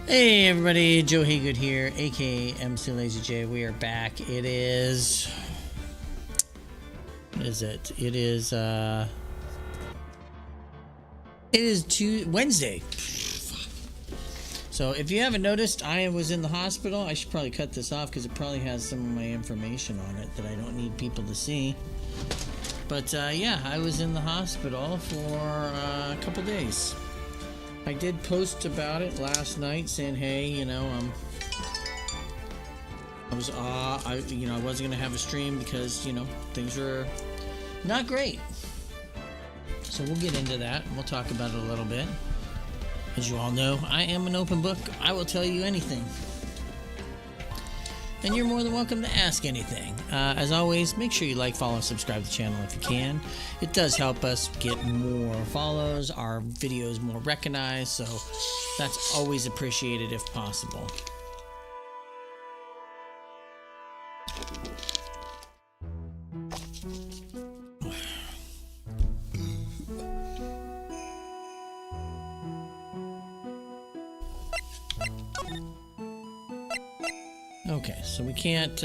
Hey everybody, Joe Haygood here, aka mclazyj. We are back. It is. What is it? It is. It is Wednesday. So if you haven't noticed, I was in the hospital. I should probably cut this off because it probably has some of my information on it that I don't need people to see. But yeah, I was in the hospital for a couple days. I did post about it last night, saying, "Hey, I wasn't gonna have a stream because things were not great." So we'll get into that. We'll talk about it a little bit. As you all know, I am an open book. I will tell you anything, and you're more than welcome to ask anything. As always, make sure you like, follow, and subscribe to the channel if you can. It does help us get more follows, our videos more recognized, so that's always appreciated if possible. Okay, so we can't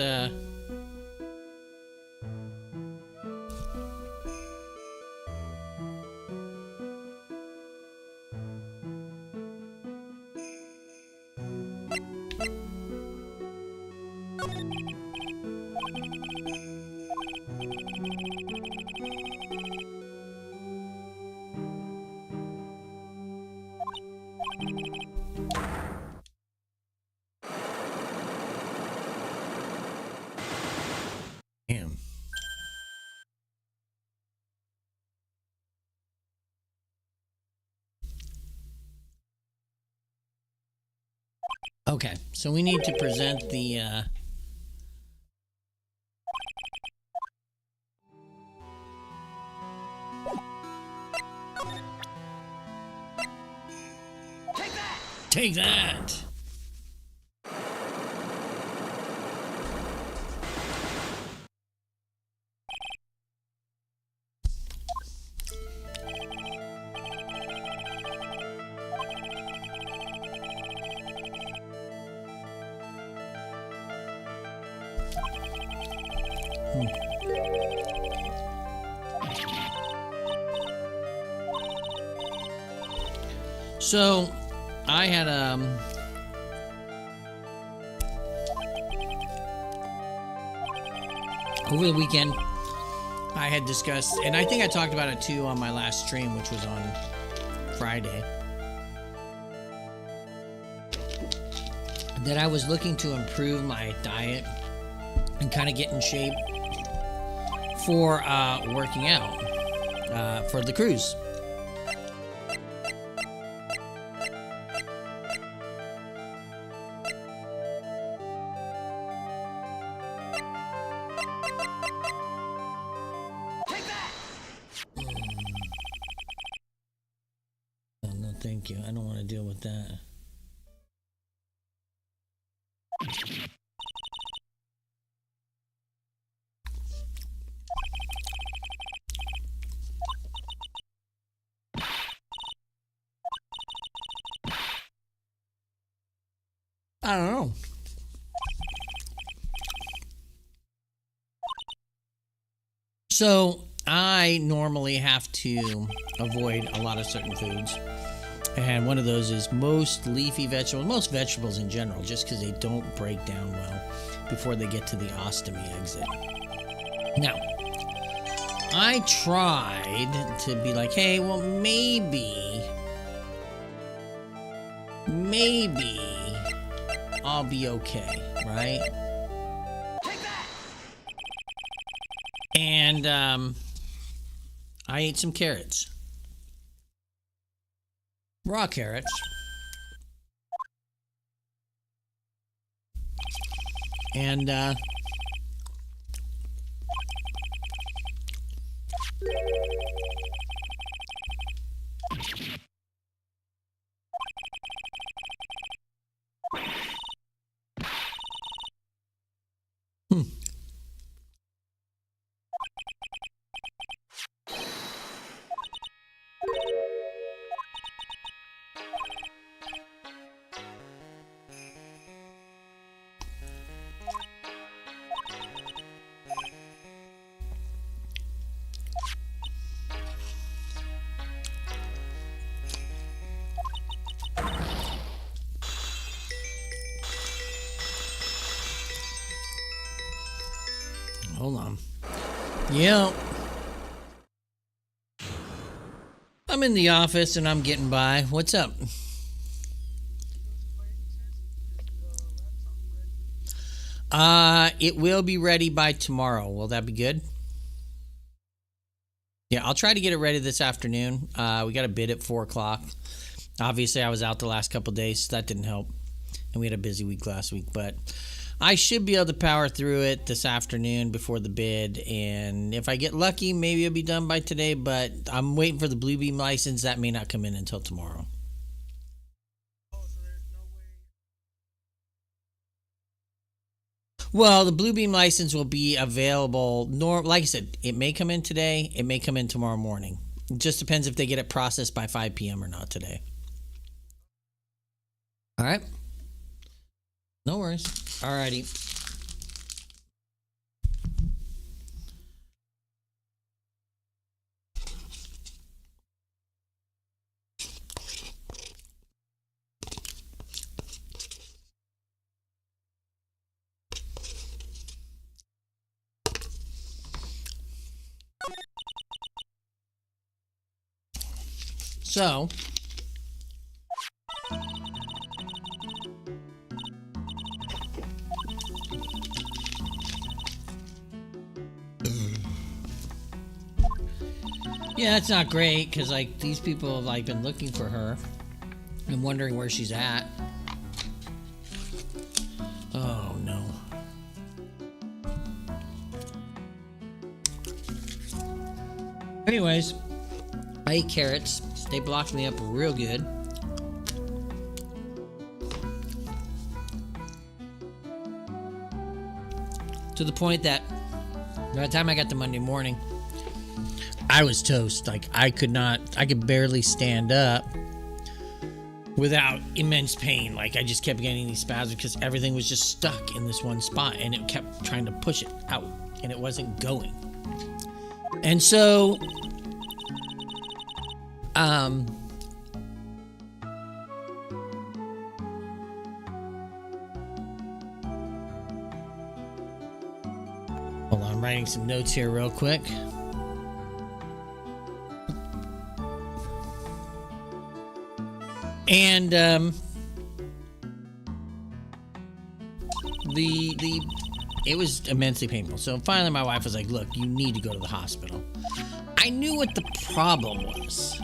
damn. Okay, so we need to present the Take that! So, I had over the weekend, I had discussed, and I think I talked about it too on my last stream, which was on Friday, that I was looking to improve my diet and kind of get in shape for working out for the cruise. No, thank you. I don't want to deal with that. I don't know. So I normally have to avoid a lot of certain foods. And one of those is most leafy vegetables, most vegetables in general, just because they don't break down well before they get to the ostomy exit. Now, I tried to be like, hey, well, maybe I'll be okay, right? And I ate some carrots. Raw carrots. And hold on. Yeah. I'm in the office and I'm getting by. What's up? It will be ready by tomorrow. Will that be good? Yeah, I'll try to get it ready this afternoon. We got a bid at 4 o'clock. Obviously, I was out the last couple of days, so that didn't help. And we had a busy week last week, but I should be able to power through it this afternoon before the bid. And if I get lucky, maybe it'll be done by today, but I'm waiting for the Bluebeam license. That may not come in until tomorrow. Well, the Bluebeam license will be available. Like I said, it may come in today. It may come in tomorrow morning. It just depends if they get it processed by 5 p.m. or not today. All right. No worries. All righty. So, yeah, that's not great because like these people have like been looking for her and wondering where she's at. Oh no. Anyways, I ate carrots. They blocked me up real good. To the point that by the time I got to Monday morning, I was toast. Like I could barely stand up without immense pain. Like I just kept getting these spasms because everything was just stuck in this one spot and it kept trying to push it out and it wasn't going. And so, hold on, I'm writing some notes here real quick. And it was immensely painful. So finally my wife was like, look, you need to go to the hospital. I knew what the problem was.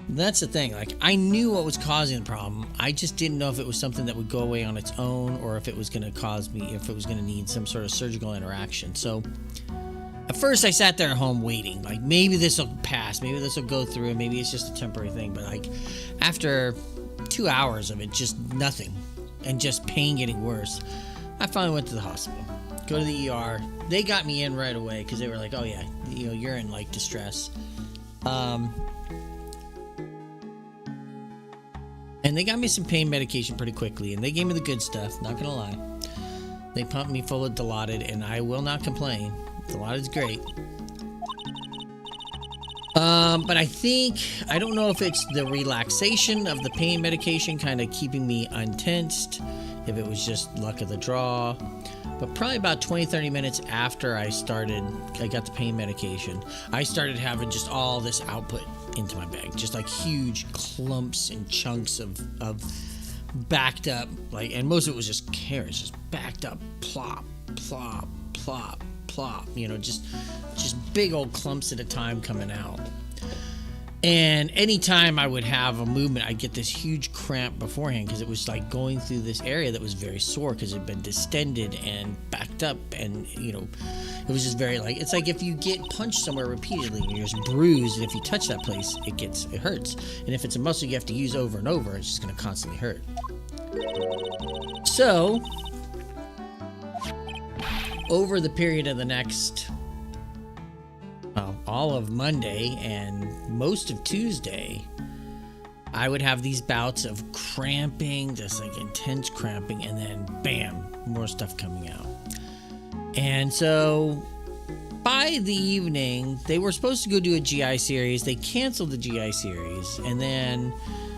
That's the thing. Like I knew what was causing the problem. I just didn't know if it was something that would go away on its own or if it was going to cause me, if it was going to need some sort of surgical interaction. So at first I sat there at home waiting, like maybe this will pass, maybe this will go through, maybe it's just a temporary thing. But like after 2 hours of it, just nothing and just pain getting worse, I finally went to the hospital. Go to the ER. They got me in right away because they were like, oh yeah, you know, you're in like distress. And they got me some pain medication pretty quickly, and they gave me the good stuff, not gonna lie. They pumped me full of Dilaudid, and I will not complain. Dilaudid's great. But I don't know if it's the relaxation of the pain medication kind of keeping me untensed, if it was just luck of the draw. But probably about 20-30 minutes after I got the pain medication, I started having just all this output into my bag, just like huge clumps and chunks of backed up, like, and most of it was just carrots, just backed up, plop, plop, plop, plop, you know, just big old clumps at a time coming out. And anytime I would have a movement, I'd get this huge cramp beforehand because it was like going through this area that was very sore because it had been distended and backed up, and you know, it was just very like, it's like if you get punched somewhere repeatedly and you're just bruised, and if you touch that place, it hurts. And if it's a muscle you have to use over and over, it's just going to constantly hurt. So, over the period of the next, all of Monday and most of Tuesday, I would have these bouts of cramping, just like intense cramping, and then bam, more stuff coming out. And so by the evening, they were supposed to go do a GI series. They canceled the GI series, and then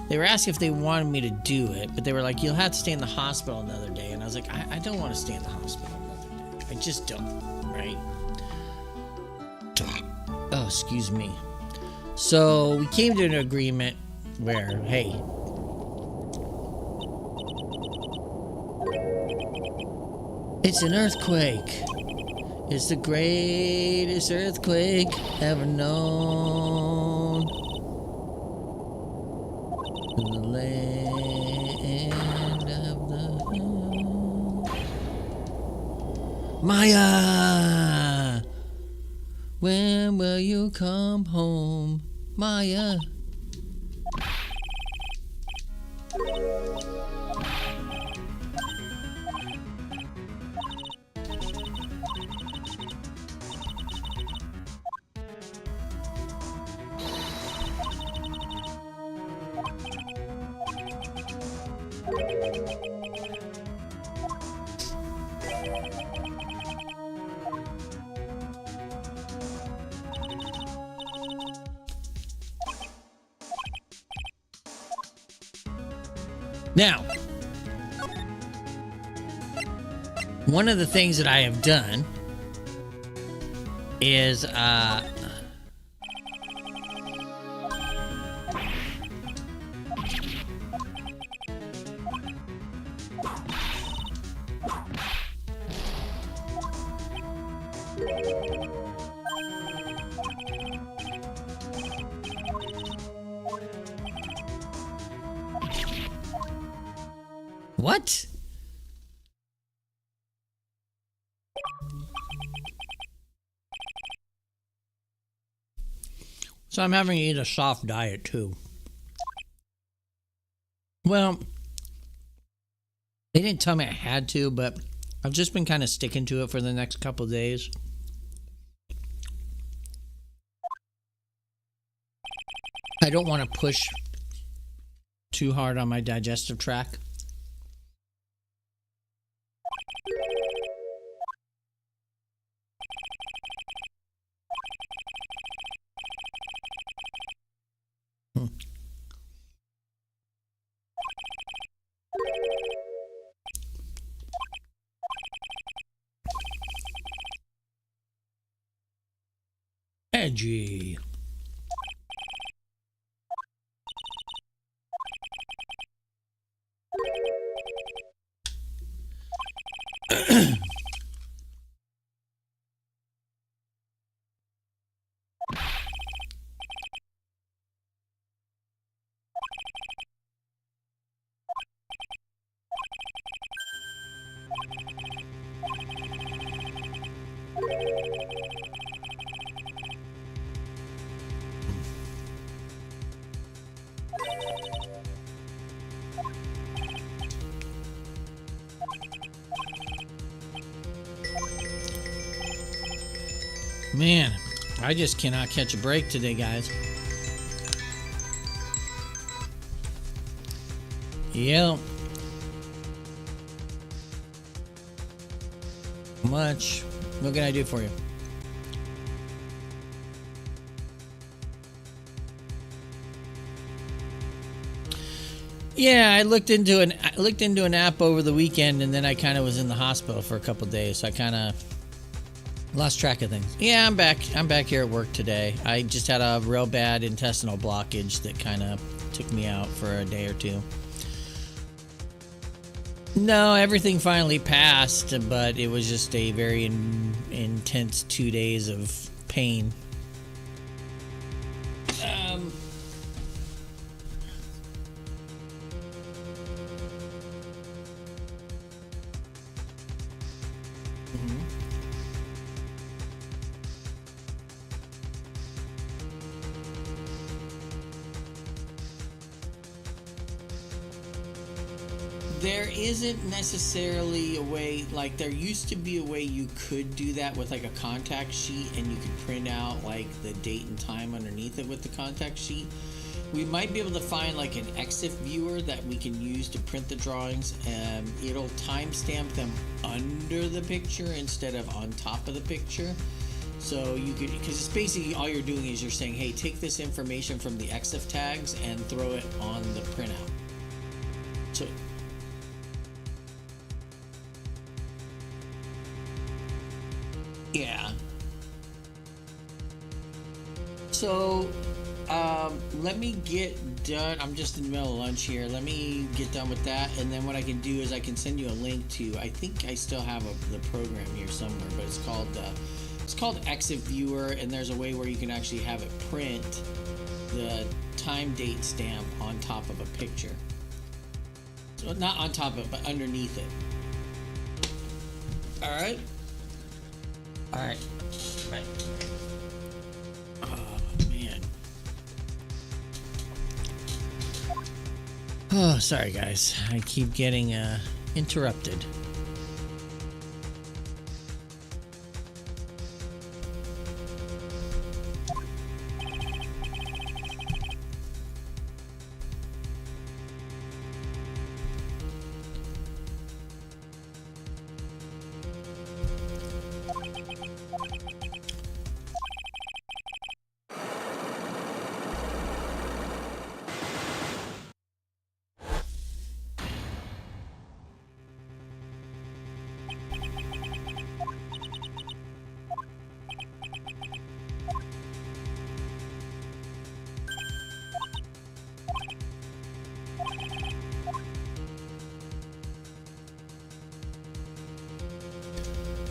they were asking if they wanted me to do it, but they were like, you'll have to stay in the hospital another day. And I was like, I don't want to stay in the hospital another day. I just don't, right? Oh, excuse me. So we came to an agreement where, hey, it's an earthquake. It's the greatest earthquake ever known. In the land of the Maya. When will you come home, Maya? Now, one of the things that I have done is what? So I'm having to eat a soft diet too. Well, they didn't tell me I had to, but I've just been kind of sticking to it for the next couple of days. I don't want to push too hard on my digestive tract. Edgy. Man, I just cannot catch a break today, guys. Yep. Much. What can I do for you? Yeah, I looked into an app over the weekend, and then I kind of was in the hospital for a couple days, so I kind of lost track of things. Yeah, I'm back. I'm back here at work today. I just had a real bad intestinal blockage that kind of took me out for a day or two. No, everything finally passed, but it was just a very intense 2 days of pain. There isn't necessarily a way, like there used to be a way you could do that with like a contact sheet, and you could print out like the date and time underneath it with the contact sheet. We might be able to find like an EXIF viewer that we can use to print the drawings, and it'll timestamp them under the picture instead of on top of the picture. So you could, because it's basically all you're doing is you're saying, hey, take this information from the EXIF tags and throw it on the printout. So Yeah. So, let me get done. I'm just in the middle of lunch here. Let me get done with that, and then what I can do is I can send you a link to. I think I still have the program here somewhere, but it's called Exit Viewer, and there's a way where you can actually have it print the time date stamp on top of a picture. So not on top of it, but underneath it. All right. All right. Right. Oh, sorry guys. I keep getting interrupted.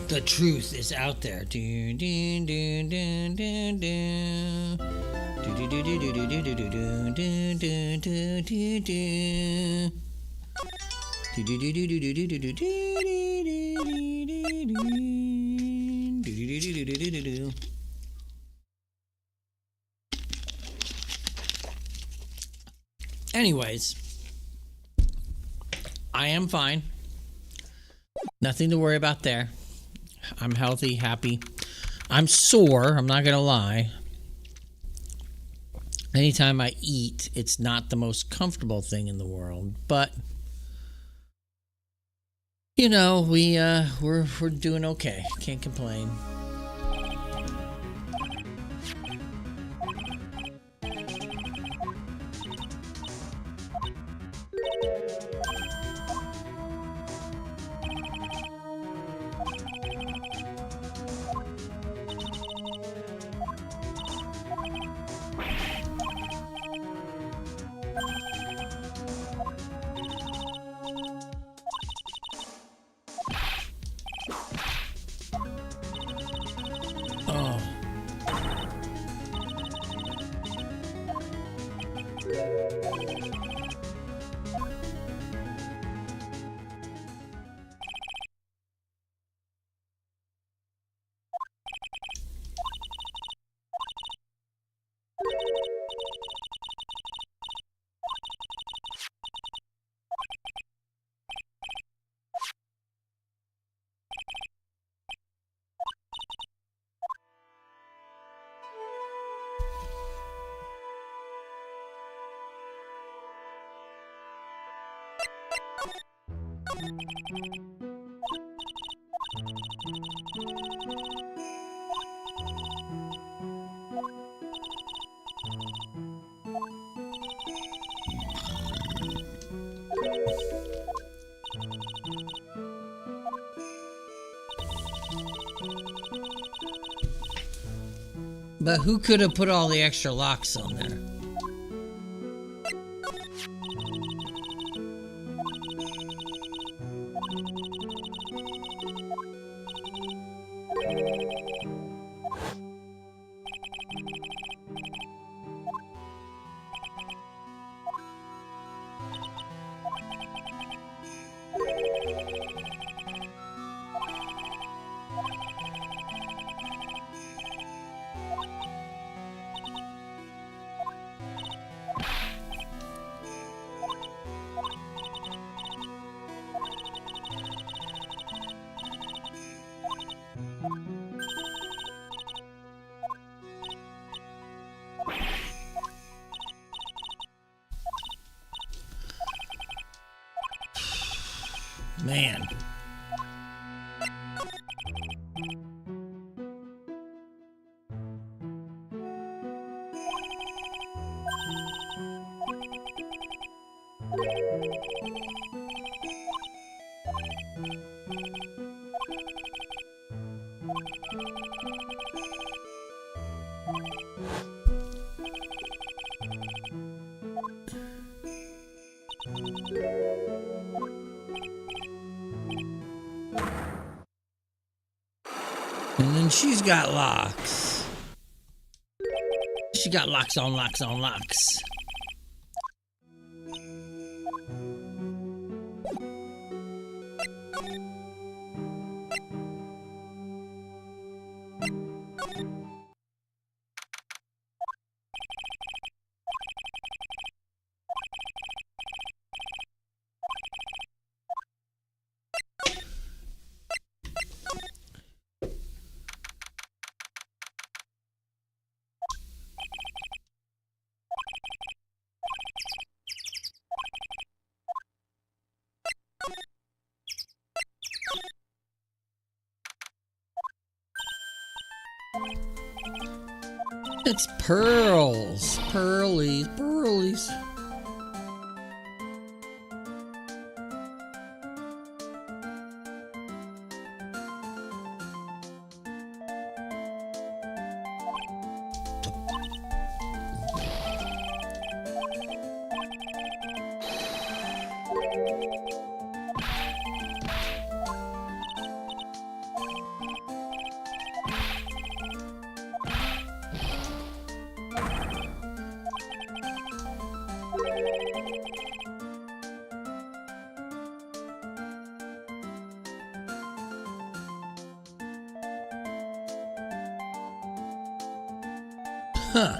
The truth is out there. Anyways, I am fine. Nothing to worry about there. I'm healthy, happy. I'm sore, I'm not gonna lie. Anytime I eat, it's not the most comfortable thing in the world, but you know, we're doing okay. Can't complain. But who could have put all the extra locks on there? Man. She's got locks. She got locks on locks on locks. It's pearls. Pearlies. Pearlies. Huh.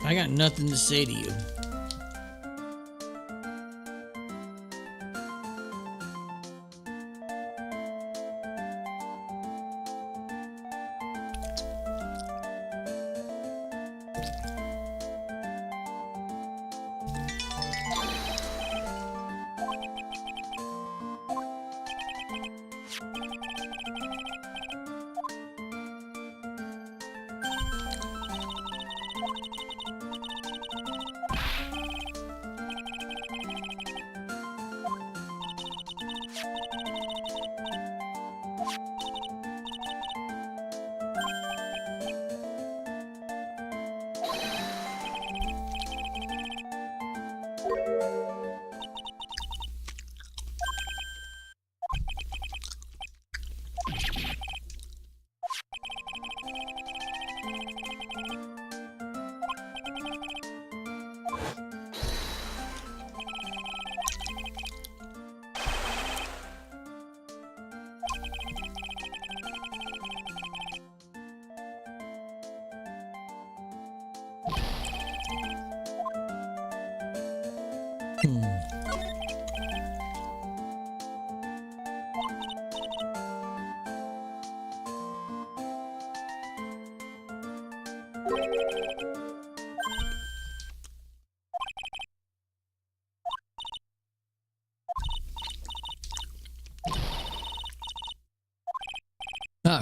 I got nothing to say to you.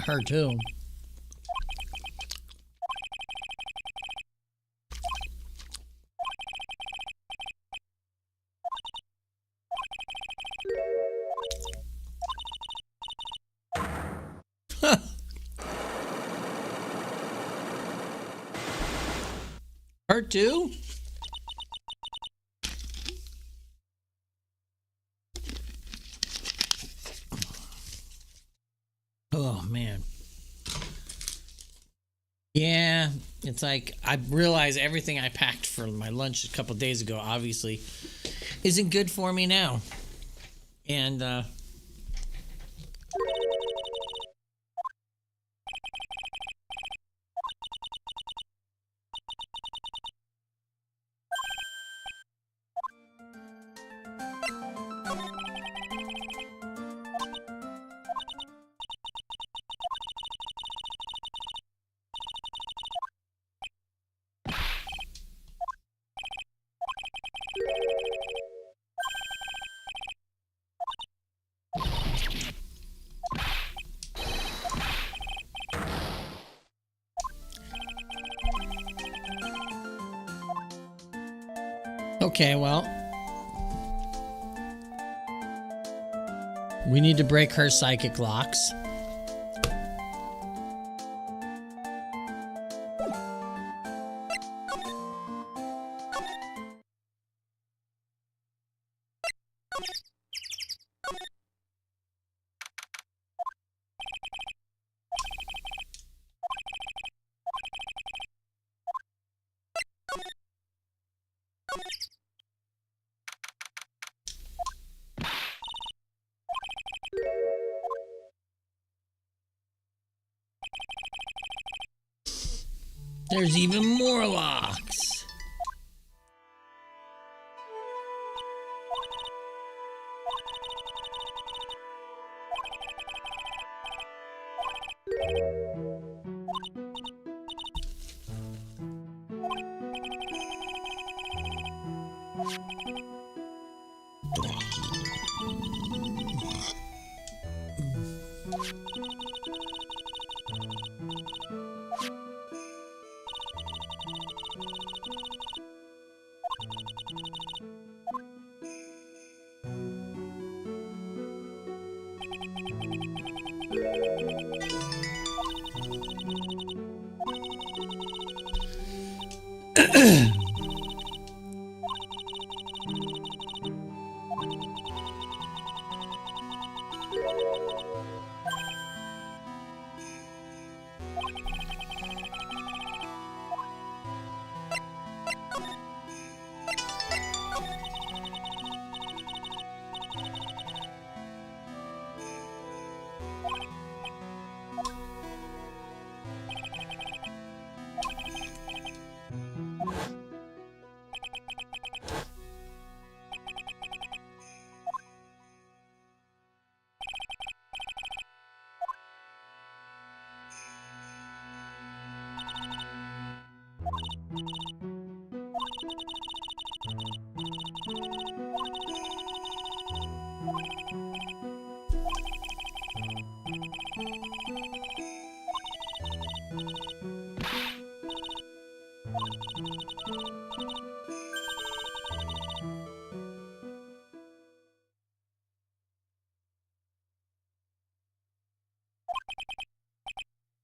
Her too. Her too? Oh man. Yeah, it's like I realize everything I packed for my lunch a couple days ago obviously isn't good for me now. And okay, well, we need to break her psychic locks. There's even more locks.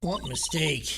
What mistake?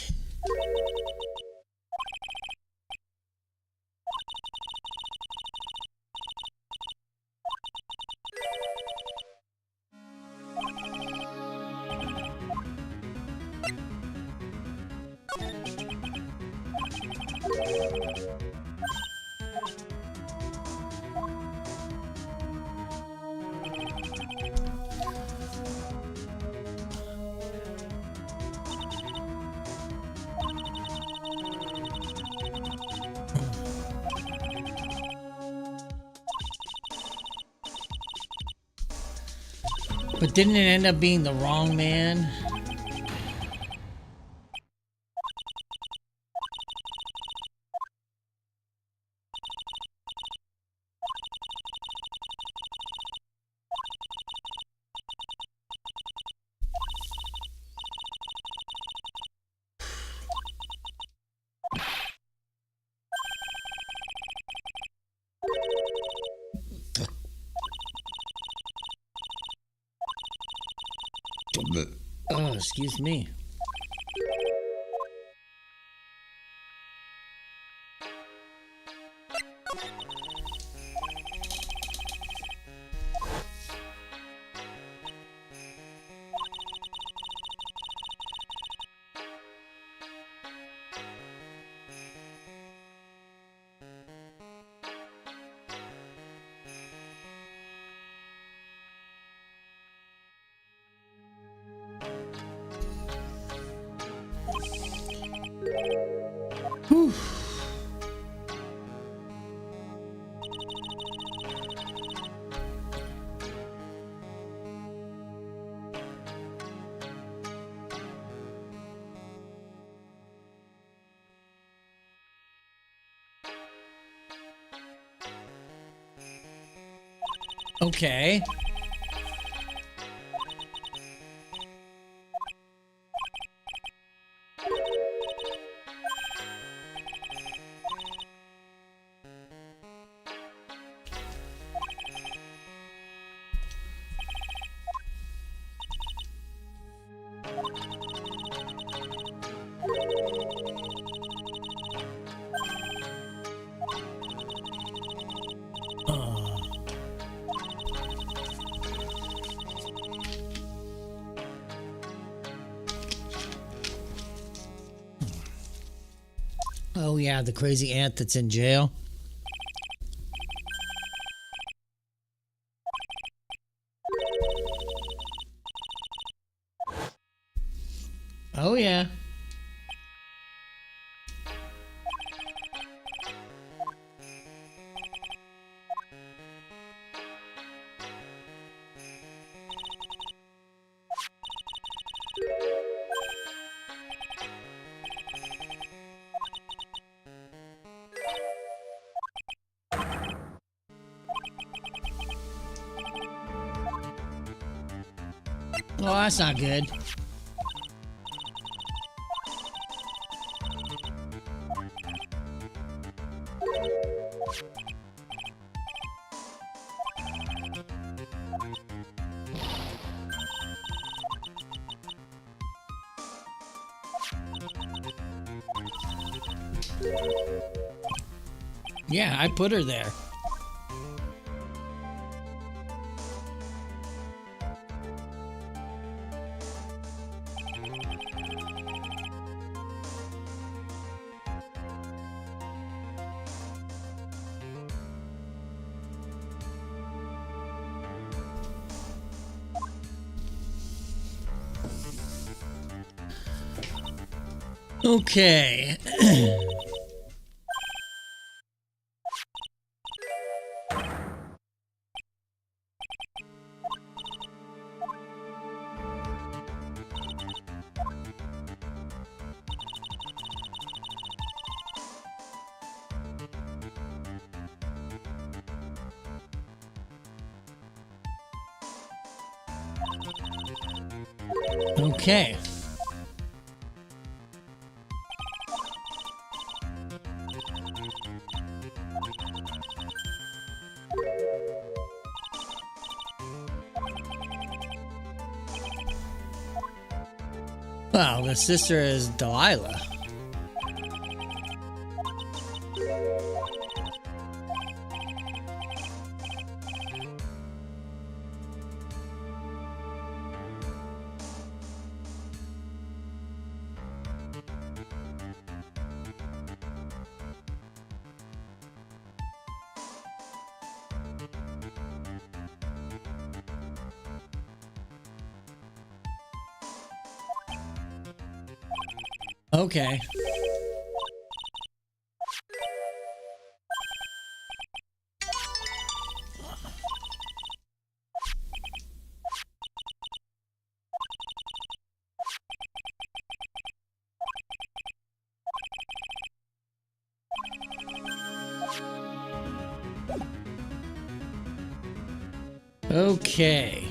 But didn't it end up being the wrong man? Oh, excuse me. Whew. Okay. Oh yeah, the crazy ant that's in jail. Oh yeah. Oh, that's not good. Yeah, I put her there. Okay. Okay. Well, the sister is Delilah. Okay. Okay.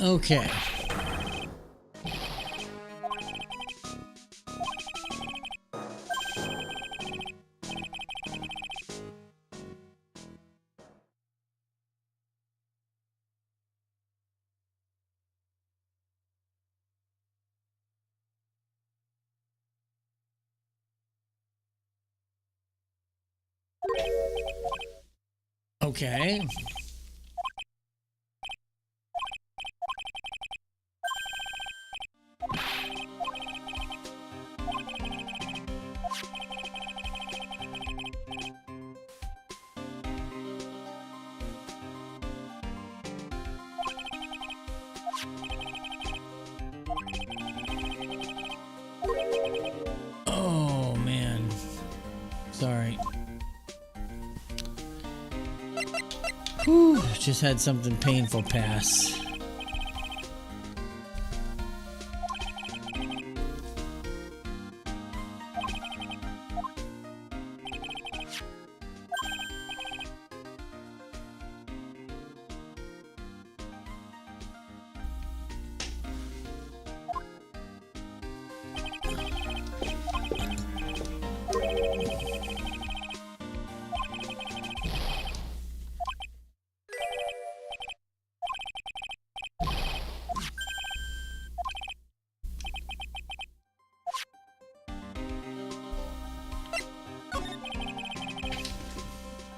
Okay. Okay. Oh, man. Sorry. Whew, just had something painful pass.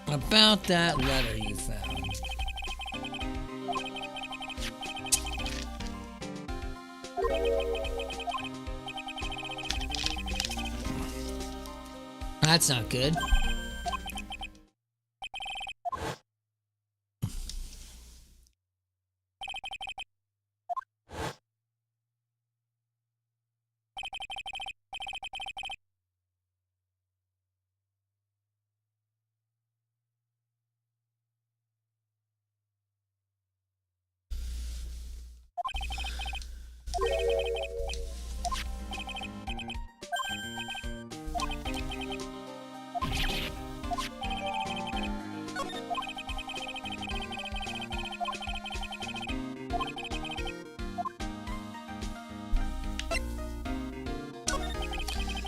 About that letter you found. That's not good.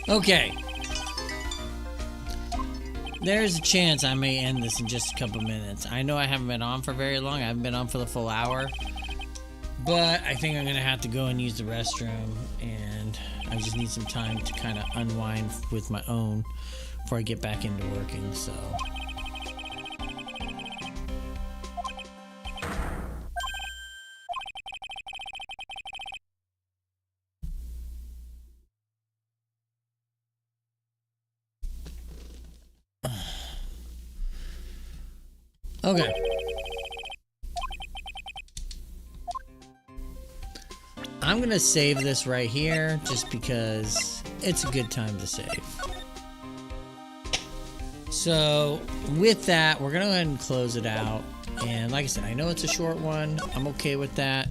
Okay. There's a chance I may end this in just a couple minutes. I know I haven't been on for very long. I haven't been on for the full hour. But I think I'm going to have to go and use the restroom. And I just need some time to kind of unwind with my own before I get back into working. So... Okay. I'm going to save this right here just because it's a good time to save. So with that, we're going to go ahead and close it out. And like I said, I know it's a short one. I'm okay with that.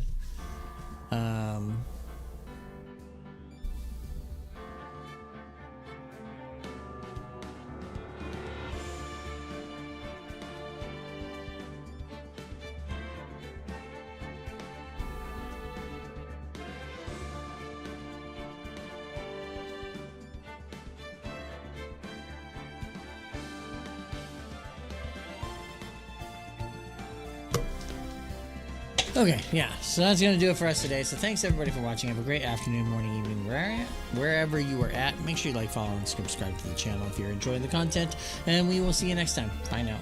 Okay, yeah, so that's going to do it for us today. So thanks everybody for watching. Have a great afternoon, morning, evening, wherever you are at. Make sure you like, follow, and subscribe to the channel if you're enjoying the content. And we will see you next time. Bye now.